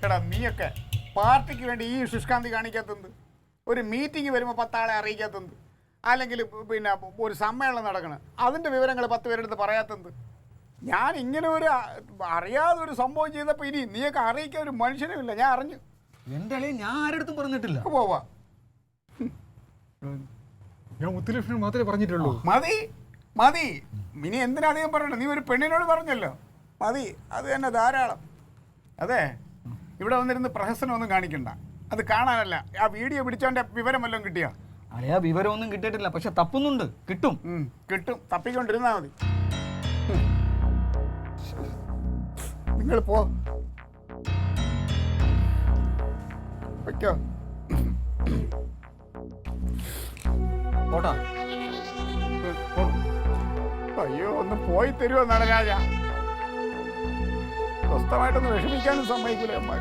എടാ നീയൊക്കെ പാർട്ടിക്ക് വേണ്ടി ഈ ശുഷ്കാന്തി കാണിക്കാത്തത്, ഒരു മീറ്റിംഗ് വരുമ്പോൾ 10 ആളെ അറിയിക്കാത്തത്, അല്ലെങ്കിൽ പിന്നെ ഒരു സമ്മേളനം നടക്കണം അതിൻ്റെ വിവരങ്ങൾ 10 പേരെടുത്ത് പറയാത്തത്. ഞാൻ ഇങ്ങനെ ഒരു അറിയാതെ ഒരു സംഭവം ചെയ്തപ്പോൾ ഇനി നീയൊക്കെ അറിയിക്കാൻ ഒരു മനുഷ്യനുമില്ല. ഞാൻ അറിഞ്ഞു. എൻ്റെ അളിയെ ഞാൻ ആരെടുത്തും പറഞ്ഞിട്ടില്ല. പോവാ. ഞാൻ മുത്തുലക്ഷ്മി മാത്രമേ പറഞ്ഞിട്ടുള്ളൂ. മതി മതി, ഇനി എന്തിനാ അധികം പറയണ്ട? നീ ഒരു പെണ്ണിനോട് പറഞ്ഞല്ലോ, മതി, അത് തന്നെ ധാരാളം. അതെ, ഇവിടെ വന്നിരുന്ന് പ്രഹസനമൊന്നും കാണിക്കണ്ട. അത് കാണാനല്ല, ആ വീഡിയോ പിടിച്ചോൻ്റെ വിവരം വല്ലതും കിട്ടിയോ? അളിയാ വിവരമൊന്നും കിട്ടിയിട്ടില്ല, പക്ഷെ തപ്പുന്നുണ്ട്. കിട്ടും കിട്ടും, തപ്പിക്കൊണ്ടിരുന്നാ മതി. നിങ്ങൾ പോ വയ്ക്കോ. പോട്ടാ. അയ്യോ, ഒന്ന് പോയി തരുമോ നടരാജ? സ്വസ്ഥമായിട്ടൊന്ന് വിഷമിക്കാനും സമ്മതിക്കൂലേ അമ്മ.